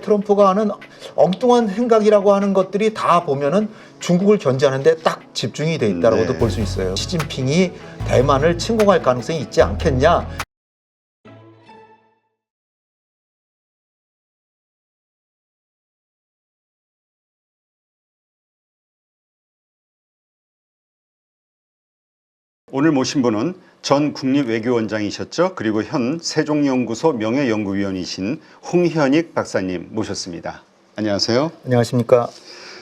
트럼프가 하는 엉뚱한 생각이라고 하는 것들이 다 보면은 중국을 견제하는데 딱 집중이 돼 있다라고도 볼 수 있어요. 시진핑이 대만을 침공할 가능성이 있지 않겠냐. 오늘 모신 분은 전 국립외교원장이셨죠. 그리고 현 세종연구소 명예연구위원이신 홍현익 박사님 모셨습니다. 안녕하세요. 안녕하십니까.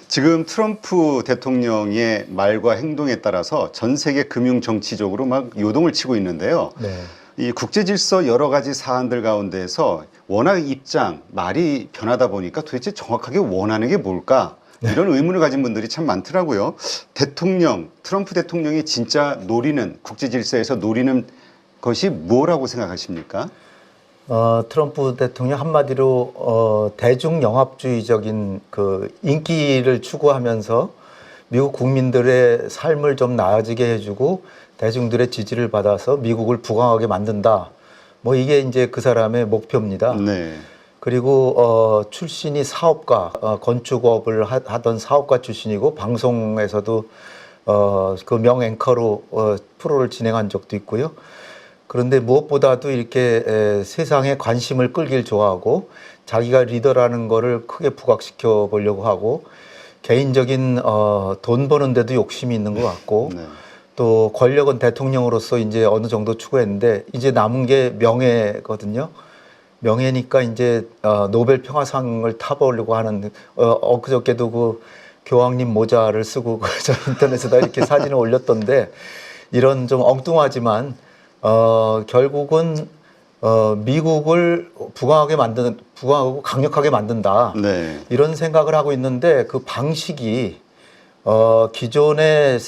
지금 트럼프 대통령의 말과 행동에 따라서 전 세계 금융 정치적으로 막 요동을 치고 있는데요. 네. 이 국제 질서 여러 가지 사안들 가운데서 워낙 입장, 말이 변하다 보니까 도대체 정확하게 원하는 게 뭘까? 이런 의문을 가진 분들이 참 많더라고요. 트럼프 대통령이 진짜 노리는, 국제 질서에서 노리는 것이 뭐라고 생각하십니까? 트럼프 대통령 한마디로 대중영합주의적인 그 인기를 추구하면서 미국 국민들의 삶을 좀 나아지게 해주고 대중들의 지지를 받아서 미국을 부강하게 만든다. 뭐 이게 이제 그 사람의 목표입니다. 네. 그리고 출신이 사업가, 건축업을 하던 사업가 출신이고 방송에서도 그 명앵커로 프로를 진행한 적도 있고요. 그런데 무엇보다도 이렇게 세상에 관심을 끌길 좋아하고 자기가 리더라는 거를 크게 부각시켜 보려고 하고 개인적인 돈 버는 데도 욕심이 있는 것 같고 네. 또 권력은 대통령으로서 이제 어느 정도 추구했는데 이제 남은 게 명예거든요. 명예니까 이제 노벨 평화상을 타보려고 하는 엊그저께도 그 교황님 모자를 쓰고 저 인터넷에다 이렇게 사진을 올렸던데 이런 좀 엉뚱하지만 결국은 미국을 부강하고 강력하게 만든다. 네. 이런 생각을 하고 있는데 그 방식이 기존의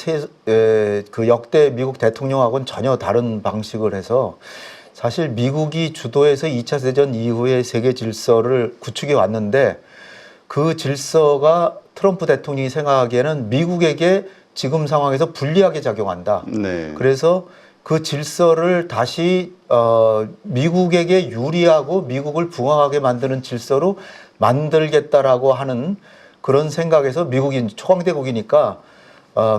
그 역대 미국 대통령하고는 전혀 다른 방식을 해서 사실 미국이 주도해서 2차 대전 이후의 세계 질서를 구축해 왔는데 그 질서가 트럼프 대통령이 생각하기에는 미국에게 지금 상황에서 불리하게 작용한다. 네. 그래서 그 질서를 다시 미국에게 유리하고 미국을 부강하게 만드는 질서로 만들겠다라고 하는 그런 생각에서 미국이 초강대국이니까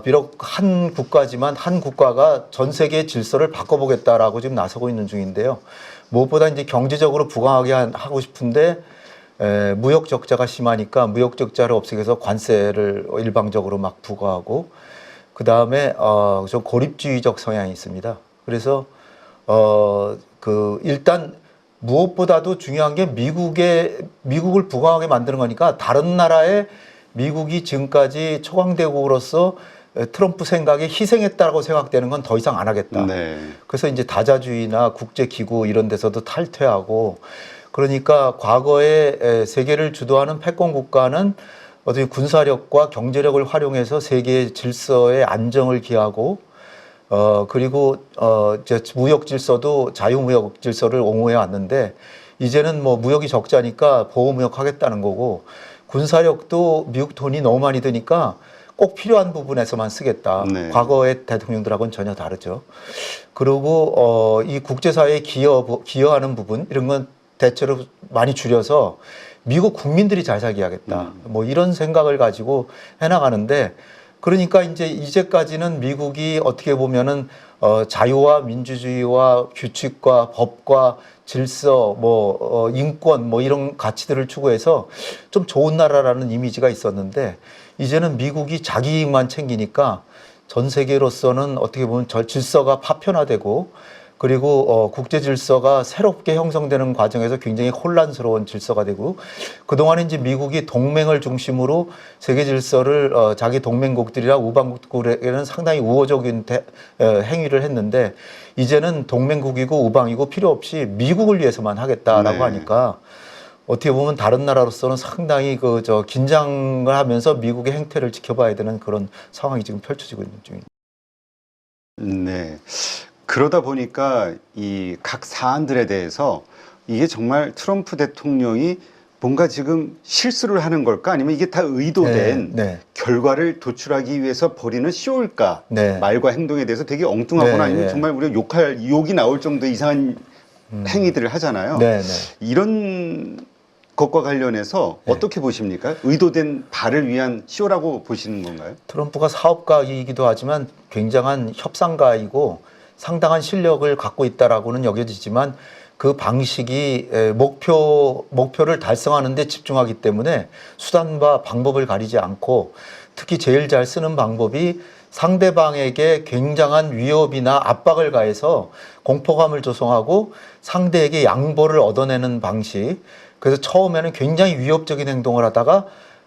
비록 한 국가지만 한 국가가 전 세계의 질서를 바꿔보겠다라고 지금 나서고 있는 중인데요. 무엇보다 이제 경제적으로 부강하게 하고 싶은데 무역 적자가 심하니까 무역 적자를 없애기 위해서 관세를 일방적으로 막 부과하고 그 다음에 좀 고립주의적 성향이 있습니다. 그래서 일단 무엇보다도 중요한 게 미국을 부강하게 만드는 거니까 다른 나라에 미국이 지금까지 초강대국으로서 트럼프 생각에 희생했다고 생각되는 건 더 이상 안 하겠다. 네. 그래서 이제 다자주의나 국제기구 이런 데서도 탈퇴하고 그러니까 과거에 세계를 주도하는 패권 국가는 어떻게 군사력과 경제력을 활용해서 세계의 질서의 안정을 기하고 그리고 이제 무역 질서도 자유무역 질서를 옹호해 왔는데 이제는 뭐 무역이 적자니까 보호무역 하겠다는 거고 군사력도 미국 돈이 너무 많이 드니까 꼭 필요한 부분에서만 쓰겠다. 네. 과거의 대통령들하고는 전혀 다르죠. 그리고 이 국제사회에 기여하는 부분 이런 건 대체로 많이 줄여서 미국 국민들이 잘 살게 하겠다. 뭐 이런 생각을 가지고 해나가는데 그러니까 이제까지는 미국이 어떻게 보면은 자유와 민주주의와 규칙과 법과 질서, 인권, 이런 가치들을 추구해서 좀 좋은 나라라는 이미지가 있었는데 이제는 미국이 자기 이익만 챙기니까 전 세계로서는 어떻게 보면 질서가 파편화되고 그리고 국제 질서가 새롭게 형성되는 과정에서 굉장히 혼란스러운 질서가 되고 그동안에 이제 미국이 동맹을 중심으로 세계 질서를 자기 동맹국들이나 우방국들에게는 상당히 우호적인 행위를 했는데 이제는 동맹국이고 우방이고 필요 없이 미국을 위해서만 하겠다라고 네. 하니까 어떻게 보면 다른 나라로서는 상당히 긴장을 하면서 미국의 행태를 지켜봐야 되는 그런 상황이 지금 펼쳐지고 있는 중입니다. 네. 그러다 보니까 이 각 사안들에 대해서 이게 정말 트럼프 대통령이 뭔가 지금 실수를 하는 걸까? 아니면 이게 다 의도된 결과를 도출하기 위해서 벌이는 쇼일까? 말과 행동에 대해서 되게 엉뚱하거나 아니면 정말 우리가 욕이 나올 정도의 이상한 행위들을 하잖아요. 이런 것과 관련해서 네. 어떻게 보십니까? 의도된 발을 위한 쇼라고 보시는 건가요? 트럼프가 사업가이기도 하지만 굉장한 협상가이고 상당한 실력을 갖고 있다라고는 여겨지지만 그 방식이 목표를 달성하는 데 집중하기 때문에 수단과 방법을 가리지 않고 특히 제일 잘 쓰는 방법이 상대방에게 굉장한 위협이나 압박을 가해서 공포감을 조성하고 상대에게 양보를 얻어내는 방식. 그래서 처음에는 굉장히 위협적인 행동을 하다가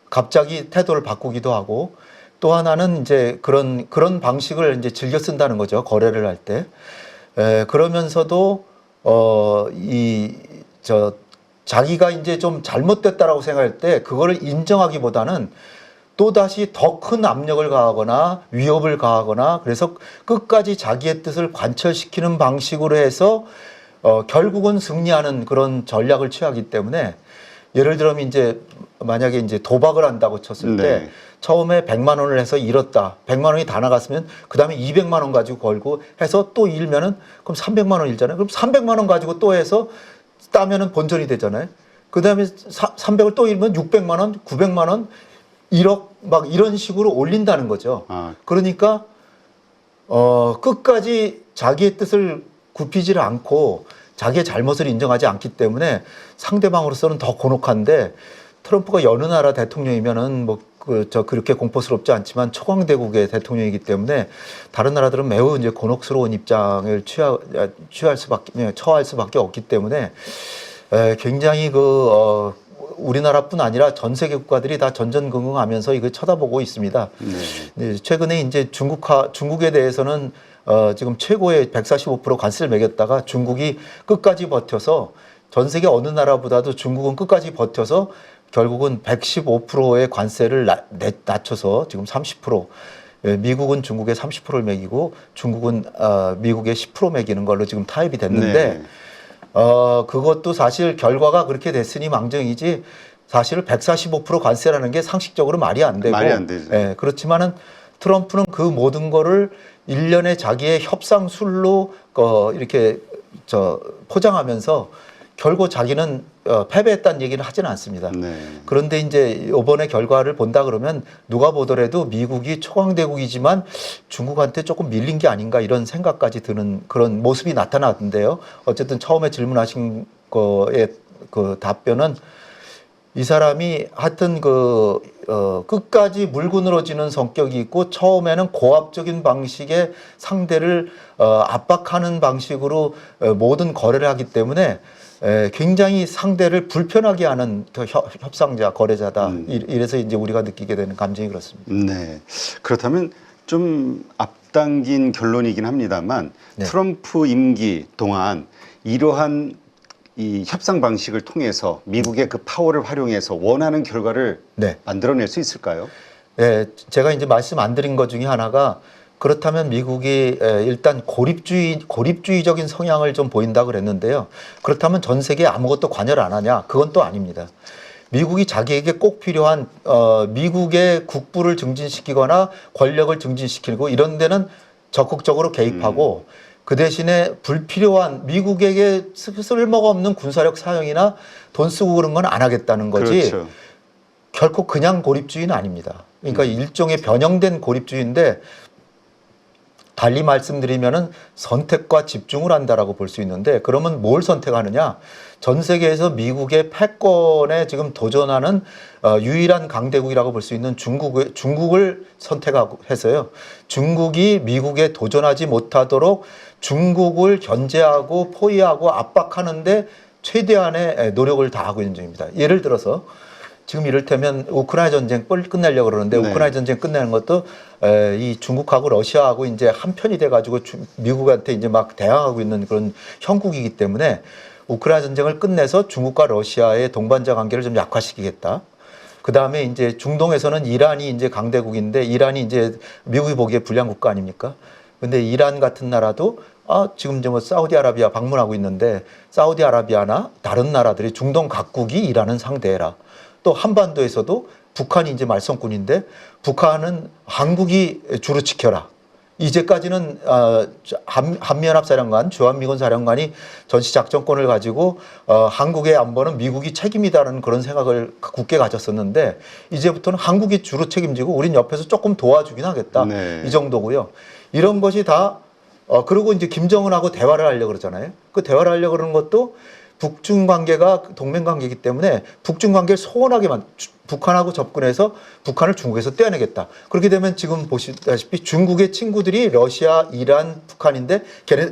갑자기 태도를 바꾸기도 하고 또 하나는 이제 그런 방식을 이제 즐겨 쓴다는 거죠. 거래를 할 때. 그러면서도 자기가 이제 좀 잘못됐다라고 생각할 때 그거를 인정하기보다는 또다시 더 큰 압력을 가하거나 위협을 가하거나 그래서 끝까지 자기의 뜻을 관철시키는 방식으로 해서 결국은 승리하는 그런 전략을 취하기 때문에 예를 들면 이제 만약에 이제 도박을 한다고 쳤을 때 네. 처음에 100만 원을 해서 잃었다. 100만 원이 다 나갔으면 그다음에 200만 원 가지고 걸고 해서 또 잃면은 그럼 300만 원 잃잖아요. 그럼 300만 원 가지고 또 해서 따면은 본전이 되잖아요. 그다음에 300을 또 잃으면 600만 원, 900만 원, 1억 막 이런 식으로 올린다는 거죠. 그러니까 끝까지 자기의 뜻을 굽히지를 않고 자기의 잘못을 인정하지 않기 때문에 상대방으로서는 더 곤혹한데 트럼프가 여느 나라 대통령이면은 그렇게 공포스럽지 않지만 초강대국의 대통령이기 때문에 다른 나라들은 매우 이제 곤혹스러운 입장을 처할 수밖에 없기 때문에 굉장히 우리나라뿐 아니라 전 세계 국가들이 다 전전긍긍하면서 이걸 쳐다보고 있습니다. 네, 최근에 이제 중국에 대해서는 지금 최고의 145% 관세를 매겼다가 중국이 끝까지 버텨서 전 세계 어느 나라보다도 중국은 끝까지 버텨서 결국은 115%의 관세를 낮춰서 지금 30%, 미국은 중국에 30%를 매기고 중국은 미국에 10% 매기는 걸로 지금 타협이 됐는데 네. 그것도 사실 결과가 그렇게 됐으니 망정이지 사실 145% 관세라는 게 상식적으로 말이 안 되고 말이 안 되죠. 그렇지만은 트럼프는 그 모든 거를 일련의 자기의 협상술로 이렇게 포장하면서 결국 자기는 패배했다는 얘기는 하지는 않습니다. 네. 그런데 이제 이번에 결과를 본다 그러면 누가 보더라도 미국이 초강대국이지만 중국한테 조금 밀린 게 아닌가 이런 생각까지 드는 그런 모습이 나타났는데요. 어쨌든 처음에 질문하신 거에 그 답변은 이 사람이 하여튼 끝까지 물고 늘어지는 성격이 있고 처음에는 고압적인 방식의 상대를 압박하는 방식으로 모든 거래를 하기 때문에 굉장히 상대를 불편하게 하는 협상자, 거래자다. 이래서 이제 우리가 느끼게 되는 감정이 그렇습니다. 네. 그렇다면 좀 앞당긴 결론이긴 합니다만 네. 트럼프 임기 동안 이러한 이 협상 방식을 통해서 미국의 그 파워를 활용해서 원하는 결과를 네. 만들어낼 수 있을까요? 네, 제가 이제 말씀 안 드린 것 중에 하나가 그렇다면 미국이 일단 고립주의적인 성향을 좀 보인다 그랬는데요. 그렇다면 전 세계에 아무것도 관여를 안 하냐? 그건 또 아닙니다. 미국이 자기에게 꼭 필요한 미국의 국부를 증진시키거나 권력을 증진시키고 이런 데는 적극적으로 개입하고 그 대신에 불필요한 미국에게 쓸모가 없는 군사력 사용이나 돈 쓰고 그런 건 안 하겠다는 거지. 그렇죠. 결코 그냥 고립주의는 아닙니다. 그러니까 일종의 변형된 고립주의인데 달리 말씀드리면은 선택과 집중을 한다라고 볼 수 있는데 그러면 뭘 선택하느냐? 전 세계에서 미국의 패권에 지금 도전하는 유일한 강대국이라고 볼 수 있는 중국을 선택하고 해서요. 중국이 미국에 도전하지 못하도록 중국을 견제하고 포위하고 압박하는데 최대한의 노력을 다하고 있는 중입니다. 예를 들어서 지금 이를테면 우크라이나 전쟁 끝내려고 그러는데 네. 우크라이나 전쟁 끝내는 것도 이 중국하고 러시아하고 이제 한편이 돼가지고 미국한테 이제 막 대항하고 있는 그런 형국이기 때문에 우크라이나 전쟁을 끝내서 중국과 러시아의 동반자 관계를 좀 약화시키겠다. 그 다음에 이제 중동에서는 이란이 이제 강대국인데 이란이 이제 미국이 보기에 불량 국가 아닙니까? 근데 이란 같은 나라도 지금 이제 뭐 사우디아라비아 방문하고 있는데 사우디아라비아나 다른 나라들이 중동 각국이 이란은 상대해라. 또 한반도에서도 북한이 이제 말썽꾼인데 북한은 한국이 주로 지켜라. 이제까지는 한미연합사령관, 주한미군 사령관이 전시작전권을 가지고 한국의 안보는 미국이 책임이다라는 그런 생각을 굳게 가졌었는데 이제부터는 한국이 주로 책임지고 우린 옆에서 조금 도와주긴 하겠다. 네. 이 정도고요. 이런 것이 다 그리고 이제 김정은하고 대화를 하려고 그러잖아요. 그 대화를 하려고 그러는 것도 북중 관계가 동맹 관계이기 때문에 북중 관계를 소원하게 북한하고 접근해서 북한을 중국에서 떼어내겠다. 그렇게 되면 지금 보시다시피 중국의 친구들이 러시아, 이란, 북한인데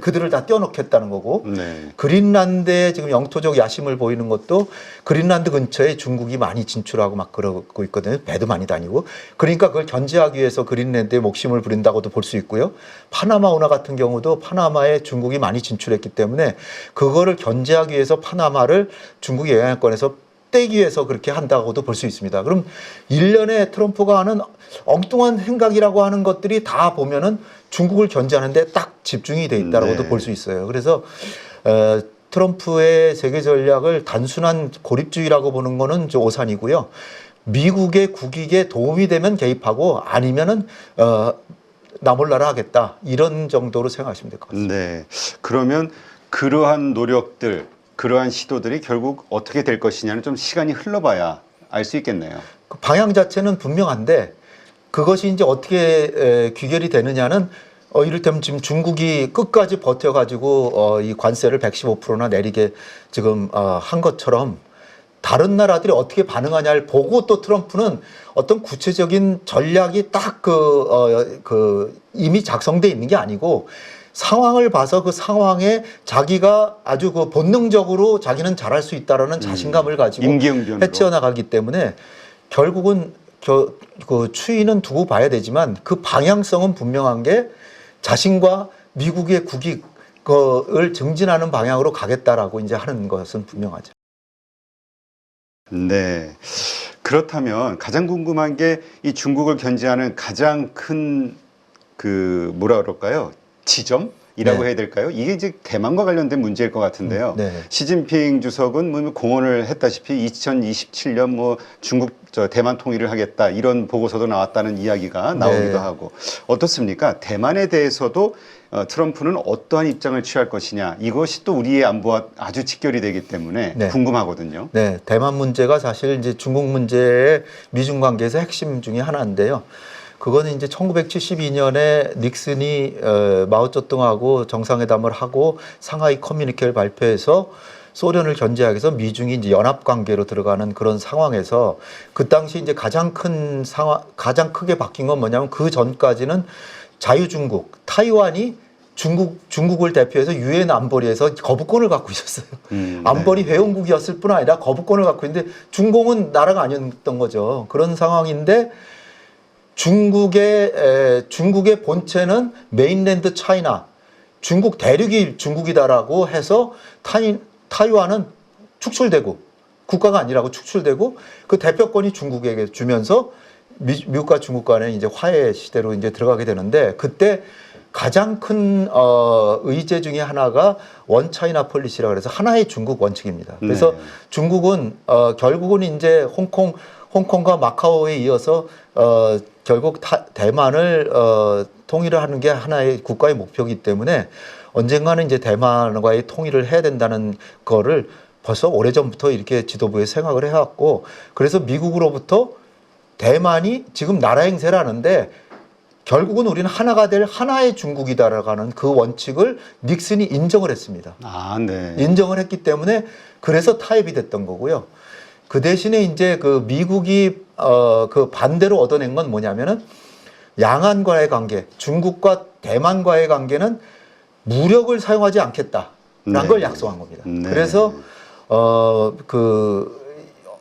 그들을 다 떼어놓겠다는 거고 네. 그린란드에 지금 영토적 야심을 보이는 것도 그린란드 근처에 중국이 많이 진출하고 막 그러고 있거든요. 배도 많이 다니고. 그러니까 그걸 견제하기 위해서 그린란드에 목심을 부린다고도 볼 수 있고요. 파나마 운하 같은 경우도 파나마에 중국이 많이 진출했기 때문에 그거를 견제하기 위해서 파나마를 중국의 영향권에서 떼기 위해서 그렇게 한다고도 볼 수 있습니다. 그럼 일련의 트럼프가 하는 엉뚱한 생각이라고 하는 것들이 다 보면은 중국을 견제하는데 딱 집중이 돼 있다라고도 네. 볼 수 있어요. 그래서 트럼프의 세계 전략을 단순한 고립주의라고 보는 거는 좀 오산이고요. 미국의 국익에 도움이 되면 개입하고 아니면은 나 몰라라 하겠다 이런 정도로 생각하시면 될 것 같습니다. 네. 그러면 그러한 노력들, 그러한 시도들이 결국 어떻게 될 것이냐는 좀 시간이 흘러봐야 알 수 있겠네요. 그 방향 자체는 분명한데 그것이 이제 어떻게 귀결이 되느냐는 이를테면 지금 중국이 끝까지 버텨가지고 이 관세를 115%나 내리게 지금 한 것처럼 다른 나라들이 어떻게 반응하냐를 보고 또 트럼프는 어떤 구체적인 전략이 딱 이미 작성돼 있는 게 아니고 상황을 봐서 그 상황에 자기가 아주 그 본능적으로 자기는 잘할 수 있다라는 자신감을 가지고 임기응변으로. 헤쳐나가기 때문에 결국은 그 추이는 두고 봐야 되지만 그 방향성은 분명한 게 자신과 미국의 국익을 증진하는 방향으로 가겠다라고 이제 하는 것은 분명하죠. 네. 그렇다면 가장 궁금한 게 이 중국을 견제하는 가장 큰 그 뭐라 그럴까요? 지점이라고 네. 해야 될까요? 이게 이제 대만과 관련된 문제일 것 같은데요. 네. 시진핑 주석은 뭐 공언을 했다시피 2027년 뭐 중국 대만 통일을 하겠다 이런 보고서도 나왔다는 이야기가 나오기도 네. 하고 어떻습니까? 대만에 대해서도 트럼프는 어떠한 입장을 취할 것이냐 이것이 또 우리의 안보와 아주 직결이 되기 때문에 네. 궁금하거든요. 네, 대만 문제가 사실 이제 중국 문제의 미중 관계에서 핵심 중에 하나인데요. 그거는 이제 1972년에 닉슨이 마오쩌둥하고 정상회담을 하고 상하이 커뮤니케를 발표해서 소련을 견제하기 위해서 미중이 이제 연합 관계로 들어가는 그런 상황에서 그 당시 이제 가장 크게 바뀐 건 뭐냐면 그 전까지는 자유중국, 타이완이 중국을 대표해서 유엔 안보리에서 거부권을 갖고 있었어요. 안보리 네. 회원국이었을 뿐 아니라 거부권을 갖고 있는데 중공은 나라가 아니었던 거죠. 그런 상황인데 중국의 본체는 메인랜드 차이나 중국 대륙이 중국이다라고 해서 타이완은 축출되고 국가가 아니라고 축출되고 그 대표권이 중국에게 주면서 미국과 중국 간의 이제 화해 시대로 이제 들어가게 되는데 그때 가장 큰 의제 중에 하나가 원 차이나 폴리시라고 해서 하나의 중국 원칙입니다. 그래서 네. 중국은 결국은 이제 홍콩과 마카오에 이어서 결국 대만을 통일을 하는 게 하나의 국가의 목표이기 때문에 언젠가는 이제 대만과의 통일을 해야 된다는 거를 벌써 오래전부터 이렇게 지도부에 생각을 해왔고 그래서 미국으로부터 대만이 지금 나라 행세를 하는데 결국은 우리는 하나가 될 하나의 중국이다라고 하는 그 원칙을 닉슨이 인정을 했습니다. 아, 네. 인정을 했기 때문에 그래서 타협이 됐던 거고요. 그 대신에 이제 그 미국이 그 반대로 얻어낸 건 뭐냐면은 양안과의 관계, 중국과 대만과의 관계는 무력을 사용하지 않겠다라는 네. 걸 약속한 겁니다. 네. 그래서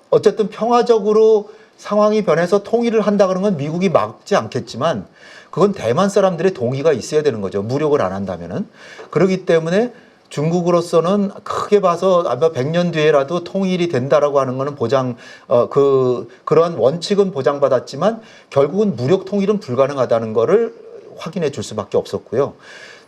어쨌든 평화적으로 상황이 변해서 통일을 한다 그런 건 미국이 막지 않겠지만 그건 대만 사람들의 동의가 있어야 되는 거죠. 무력을 안 한다면은. 그렇기 때문에 중국으로서는 크게 봐서 아마 100년 뒤에라도 통일이 된다라고 하는 거는 그러한 원칙은 보장받았지만 결국은 무력 통일은 불가능하다는 거를 확인해 줄 수밖에 없었고요.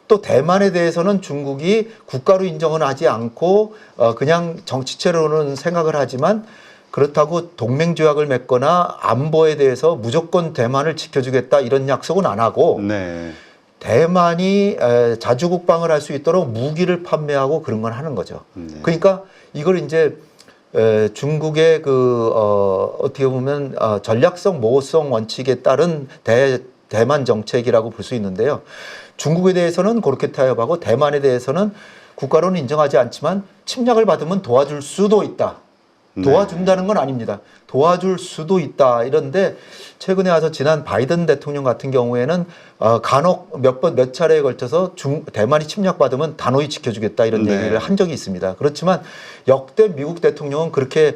또 대만에 대해서는 중국이 국가로 인정은 하지 않고 그냥 정치체로는 생각을 하지만 그렇다고 동맹조약을 맺거나 안보에 대해서 무조건 대만을 지켜주겠다 이런 약속은 안 하고 네. 대만이 자주 국방을 할 수 있도록 무기를 판매하고 그런 걸 하는 거죠. 그러니까 이걸 이제 중국의 어떻게 보면 전략성 모호성 원칙에 따른 대만 정책이라고 볼 수 있는데요. 중국에 대해서는 그렇게 타협하고 대만에 대해서는 국가로는 인정하지 않지만 침략을 받으면 도와줄 수도 있다. 도와준다는 건 아닙니다. 도와줄 수도 있다. 이런데 최근에 와서 지난 바이든 대통령 같은 경우에는 간혹 몇 차례에 걸쳐서 대만이 침략받으면 단호히 지켜주겠다 이런 얘기를 한 적이 있습니다. 그렇지만 역대 미국 대통령은 그렇게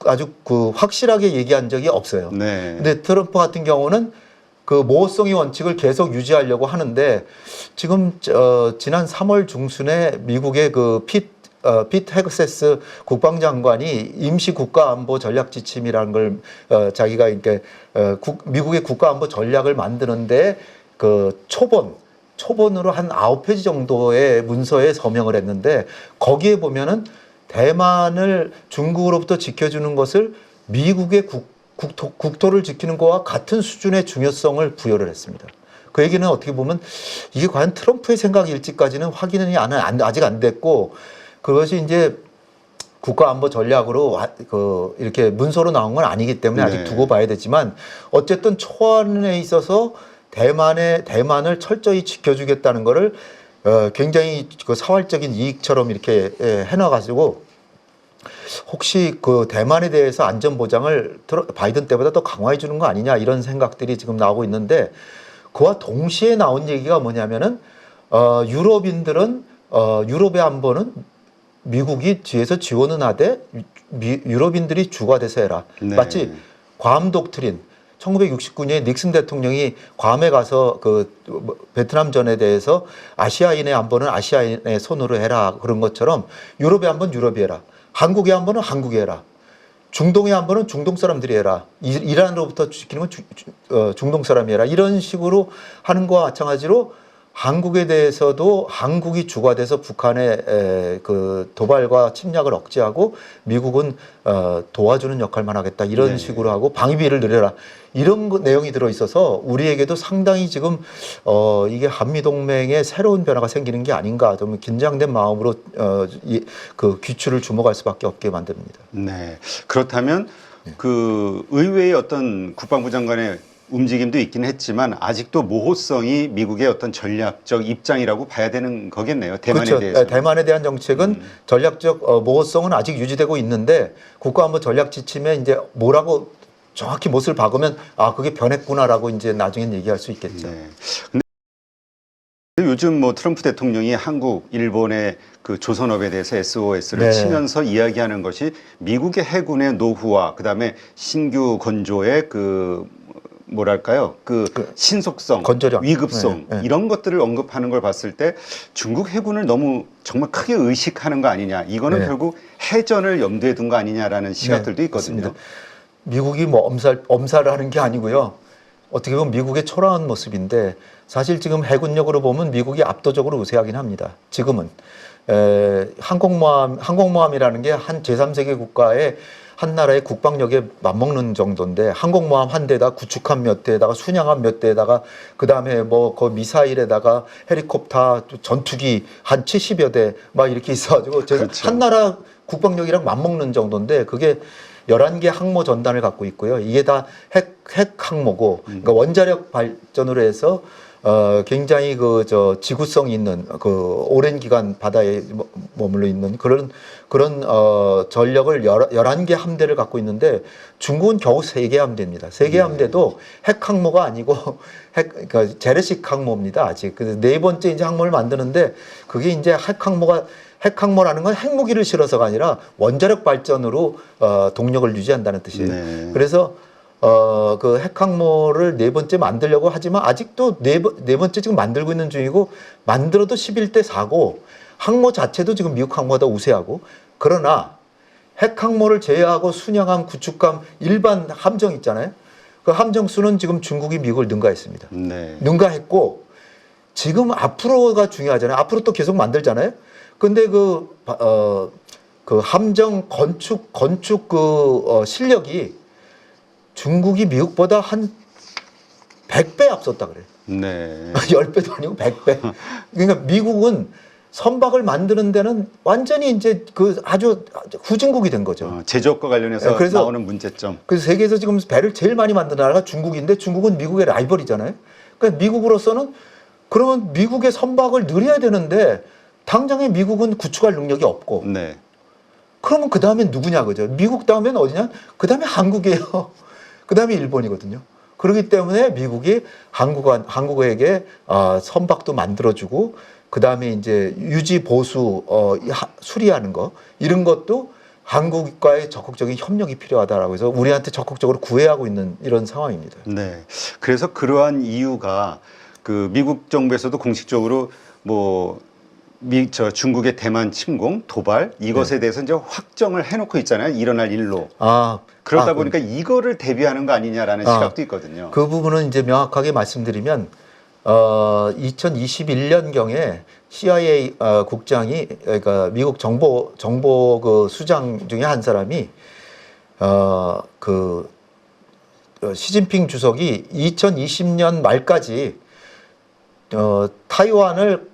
아주 확실하게 얘기한 적이 없어요. 근데 트럼프 같은 경우는 그 모호성의 원칙을 계속 유지하려고 하는데 지금 지난 3월 중순에 미국의 피트 헤그세스 국방장관이 임시 국가안보 전략 지침이라는 걸 자기가 이렇게 미국의 국가안보 전략을 만드는데 초본으로 한 9페이지 정도의 문서에 서명을 했는데 거기에 보면은 대만을 중국으로부터 지켜주는 것을 미국의 국토를 지키는 것과 같은 수준의 중요성을 부여를 했습니다. 그 얘기는 어떻게 보면 이게 과연 트럼프의 생각일지까지는 확인이 아직 안 됐고 그것이 이제 국가안보 전략으로 이렇게 문서로 나온 건 아니기 때문에 아직 두고 봐야 되지만 어쨌든 초안에 있어서 대만을 철저히 지켜주겠다는 거를 굉장히 사활적인 이익처럼 이렇게 해놔가지고 혹시 대만에 대해서 안전 보장을 바이든 때보다 더 강화해 주는 거 아니냐 이런 생각들이 지금 나오고 있는데 그와 동시에 나온 얘기가 뭐냐면은 유럽인들은 유럽의 안보는 미국이 뒤에서 지원은 하되 유럽인들이 주가 돼서 해라. 마치 괌 독트린 1969년에 닉슨 대통령이 괌에 가서 베트남 전에 대해서 아시아인의 안보는 아시아인의 손으로 해라 그런 것처럼 유럽의 안보는 유럽이 해라. 한국의 안보는 한국이 해라. 중동의 안보는 중동 사람들이 해라. 이란으로부터 지키는 건 중동 사람이 해라. 이런 식으로 하는 것과 마찬가지로 한국에 대해서도 한국이 주가 돼서 북한의 도발과 침략을 억제하고 미국은 도와주는 역할만 하겠다. 이런 식으로 하고 방위비를 늘려라. 이런 내용이 들어있어서 우리에게도 상당히 지금 이게 한미동맹에 새로운 변화가 생기는 게 아닌가 좀 긴장된 마음으로 귀추를 주목할 수밖에 없게 만듭니다. 네. 그렇다면 의외의 어떤 국방부 장관의 움직임도 있긴 했지만 아직도 모호성이 미국의 어떤 전략적 입장이라고 봐야 되는 거겠네요. 대만에 그렇죠. 대해서. 대만에 대한 정책은 전략적 모호성은 아직 유지되고 있는데 국가안보 전략 지침에 이제 뭐라고 정확히 못을 박으면 그게 변했구나라고 이제 나중엔 얘기할 수 있겠죠. 네. 근데 요즘 트럼프 대통령이 한국, 일본의 조선업에 대해서 SOS를 치면서 이야기하는 것이 미국의 해군의 노후와 그다음에 신규 건조의 뭐랄까요? 신속성, 건조력. 위급성 이런 것들을 언급하는 걸 봤을 때 중국 해군을 너무 정말 크게 의식하는 거 아니냐. 이거는 결국 해전을 염두에 둔 거 아니냐라는 시각들도 있거든요. 맞습니다. 미국이 엄살을 하는 게 아니고요. 어떻게 보면 미국의 초라한 모습인데 사실 지금 해군력으로 보면 미국이 압도적으로 우세하긴 합니다. 지금은 항공모함이라는 게 한 제3세계 국가의 한 나라의 국방력에 맞먹는 정도인데 항공모함 한 대에다 구축함 몇 대에다가 순양함 몇 대에다가 그다음에 미사일에다가 헬리콥터 전투기 한 70여 대 막 이렇게 있어가지고 한 나라 국방력이랑 맞먹는 정도인데 그게 11개 항모 전단을 갖고 있고요. 이게 다 핵 항모고 그러니까 원자력 발전으로 해서 굉장히 지구성이 있는 오랜 기간 바다에 머물러 있는 그런 전력을 11개 함대를 갖고 있는데 중국은 겨우 3개 함대입니다. 3개 함대도 핵 항모가 아니고 그러니까 재래식 항모입니다. 아직. 그래서 4번째 이제 항모를 만드는데 그게 이제 핵 항모라는 건 핵무기를 실어서가 아니라 원자력 발전으로 동력을 유지한다는 뜻이에요. 그래서 핵 항모를 4번째 만들려고 하지만 아직도 네 번째 지금 만들고 있는 중이고 만들어도 11대 4고 항모 자체도 지금 미국 항모보다 우세하고 그러나 핵 항모를 제외하고 순양함, 구축함, 일반 함정 있잖아요. 그 함정 수는 지금 중국이 미국을 능가했습니다. 능가했고 지금 앞으로가 중요하잖아요. 앞으로 또 계속 만들잖아요. 근데 함정 건축 실력이 중국이 미국보다 한 100배 앞섰다 그래요. 네. 10배도 아니고 100배. 그러니까 미국은 선박을 만드는 데는 완전히 이제 그 아주 후진국이 된 거죠. 제조업과 관련해서 네, 그래서- 나오는 문제점. 그래서 세계에서 지금 배를 제일 많이 만드는 나라가 중국인데 중국은 미국의 라이벌이잖아요. 그러니까 미국으로서는 그러면 미국의 선박을 늘려야 되는데 당장에 미국은 구축할 능력이 없고 네. 그러면 그 다음엔 누구냐 그죠? 미국 다음엔 어디냐? 그 다음에 한국이에요. 그 다음에 일본이거든요. 그렇기 때문에 미국이 한국에게 선박도 만들어주고 그 다음에 이제 유지 보수 수리하는 거 이런 것도 한국과의 적극적인 협력이 필요하다라고 해서 우리한테 적극적으로 구애하고 있는 이런 상황입니다. 네. 그래서 그러한 이유가 그 미국 정부에서도 공식적으로 뭐 중국의 대만 침공, 도발 이것에 대해서 이제 확정을 해놓고 있잖아요. 일어날 일로. 그러다 보니까 이거를 대비하는 거 아니냐라는 시각도 있거든요. 그 부분은 이제 명확하게 말씀드리면 2021년경에 CIA 국장이 그러니까 미국 정보 그 수장 중에 한 사람이 시진핑 주석이 2020년 말까지 타이완을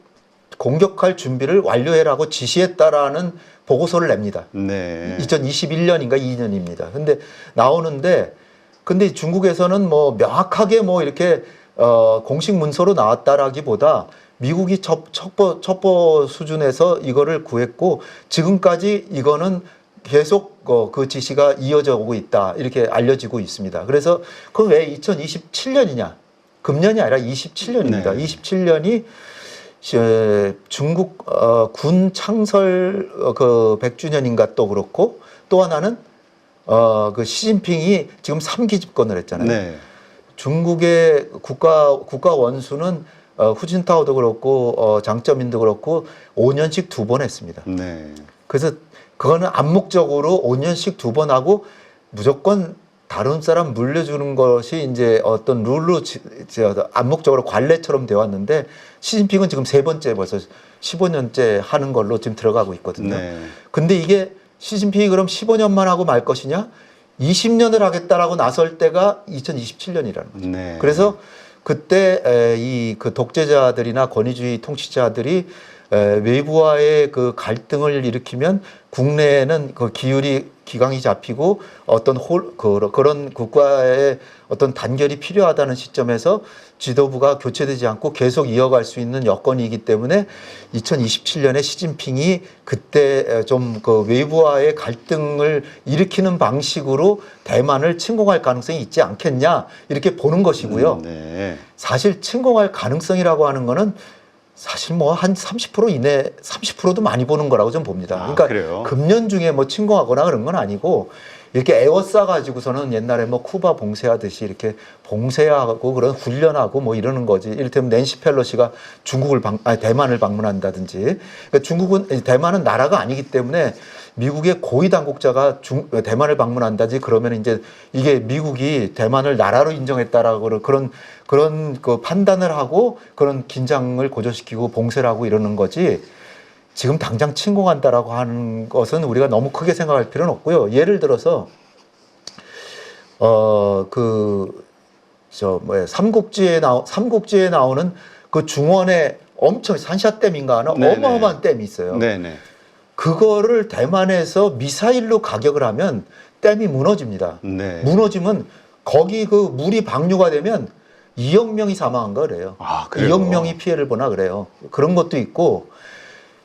공격할 준비를 완료해라고 지시했다라는 보고서를 냅니다. 네. 2021년인가 2년입니다. 근데 나오는데 근데 중국에서는 뭐 명확하게 뭐 이렇게 공식 문서로 나왔다라기보다 미국이 첩보 수준에서 이거를 구했고 지금까지 이거는 계속 그 지시가 이어져 오고 있다 이렇게 알려지고 있습니다. 그래서 그건 왜 2027년이냐? 금년이 아니라 27년입니다. 네. 27년이 중국 군 창설 그 100주년인가 또 그렇고 또 하나는 그 시진핑이 지금 3기 집권을 했잖아요. 네. 중국의 국가 원수는 후진타오도 그렇고 장쩌민도 그렇고 5년씩 2번 했습니다. 네. 그래서 그거는 암묵적으로 5년씩 2번 하고 무조건 다른 사람 물려주는 것이 이제 어떤 룰로 암묵적으로 관례처럼 되어 왔는데 시진핑은 지금 3번째 벌써 15년째 하는 걸로 지금 들어가고 있거든요. 네. 근데 이게 시진핑이 그럼 15년만 하고 말 것이냐? 20년을 하겠다라고 나설 때가 2027년이라는 거죠. 네. 그래서 그때 그 독재자들이나 권위주의 통치자들이 외부와의 그 갈등을 일으키면 국내에는 그 기강이 잡히고 어떤 그런 국가의 어떤 단결이 필요하다는 시점에서 지도부가 교체되지 않고 계속 이어갈 수 있는 여건이기 때문에 2027년에 시진핑이 그때 좀 그 외부와의 갈등을 일으키는 방식으로 대만을 침공할 가능성이 있지 않겠냐 이렇게 보는 것이고요. 네. 사실 침공할 가능성이라고 하는 거는 사실 뭐 한 30% 이내, 30%도 많이 보는 거라고 좀 봅니다. 그러니까 그래요? 금년 중에 뭐 침공하거나 그런 건 아니고 이렇게 에워싸 가지고서는 옛날에 뭐 쿠바 봉쇄하듯이 이렇게 봉쇄하고 그런 훈련하고 뭐 이러는 거지. 이를테면 낸시 펠로시가 대만을 방문한다든지. 그러니까 대만은 나라가 아니기 때문에 미국의 고위 당국자가 대만을 방문한다지 그러면 이제 이게 미국이 대만을 나라로 인정했다라고 그런 그 판단을 하고 그런 긴장을 고조시키고 봉쇄를 하고 이러는 거지. 지금 당장 침공한다라고 하는 것은 우리가 너무 크게 생각할 필요는 없고요. 예를 들어서 삼국지에 나오는 그 중원에 엄청 산샤댐인가 하나 네네. 어마어마한 댐이 있어요. 네네. 그거를 대만에서 미사일로 가격을 하면 댐이 무너집니다. 네. 무너지면 거기 그 물이 방류가 되면 2억 명이 사망한 거래요. 그래요? 2억 명이 피해를 보나 그래요. 그런 것도 있고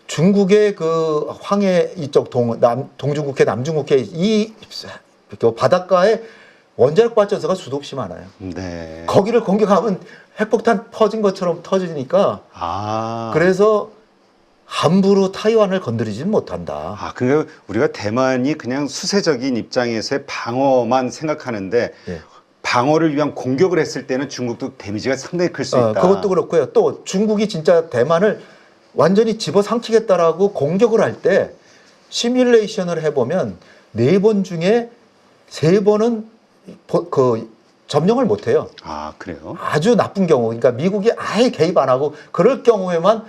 중국의 그 황해 이쪽 동중국해 남중국해 이 바닷가에 원자력 발전소가 수도없이 많아요. 네. 거기를 공격하면 핵폭탄 터진 것처럼 터지니까 그래서 함부로 타이완을 건드리지는 못한다. 그러니까 우리가 대만이 그냥 수세적인 입장에서의 방어만 생각하는데 예. 방어를 위한 공격을 했을 때는 중국도 데미지가 상당히 클 수 있다. 그것도 그렇고요. 또 중국이 진짜 대만을 완전히 집어삼키겠다라고 공격을 할 때 시뮬레이션을 해보면 4번 중에 3번은 그 점령을 못해요. 그래요? 아주 나쁜 경우, 그러니까 미국이 아예 개입 안 하고 그럴 경우에만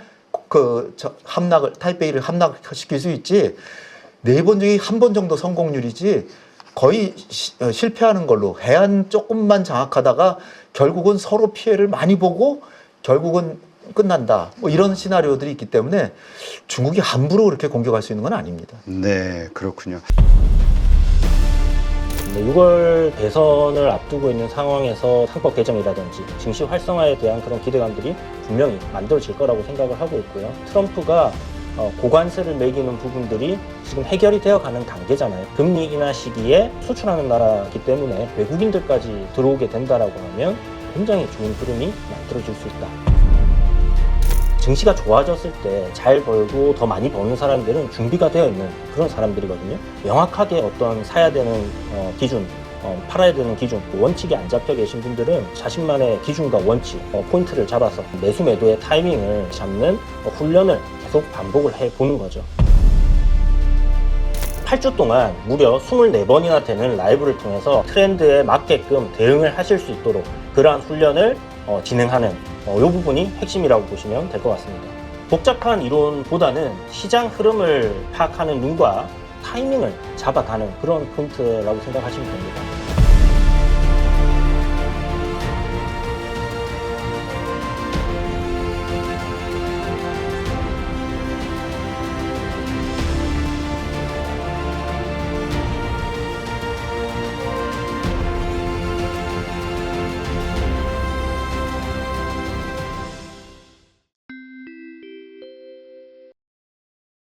타이베이를 함락시킬 수 있지. 4번 중에 1번 정도 성공률이지 거의 실패하는 걸로 해안 조금만 장악하다가 결국은 서로 피해를 많이 보고 결국은 끝난다. 뭐 이런 시나리오들이 있기 때문에 중국이 함부로 그렇게 공격할 수 있는 건 아닙니다. 네, 그렇군요. 6월 대선을 앞두고 있는 상황에서 상법 개정이라든지 증시 활성화에 대한 그런 기대감들이 분명히 만들어질 거라고 생각을 하고 있고요. 트럼프가 고관세를 매기는 부분들이 지금 해결이 되어가는 단계잖아요. 금리 인하 시기에 수출하는 나라이기 때문에 외국인들까지 들어오게 된다라고 하면 굉장히 좋은 흐름이 만들어질 수 있다. 증시가 좋아졌을 때 잘 벌고 더 많이 버는 사람들은 준비가 되어 있는 그런 사람들이거든요. 명확하게 어떤 사야 되는 기준, 팔아야 되는 기준, 원칙이 안 잡혀 계신 분들은 자신만의 기준과 원칙, 포인트를 잡아서 매수 매도의 타이밍을 잡는 훈련을 계속 반복을 해보는 거죠. 8주 동안 무려 24번이나 되는 라이브를 통해서 트렌드에 맞게끔 대응을 하실 수 있도록 그러한 훈련을 진행하는 이 부분이 핵심이라고 보시면 될 것 같습니다. 복잡한 이론보다는 시장 흐름을 파악하는 눈과 타이밍을 잡아가는 그런 포인트라고 생각하시면 됩니다.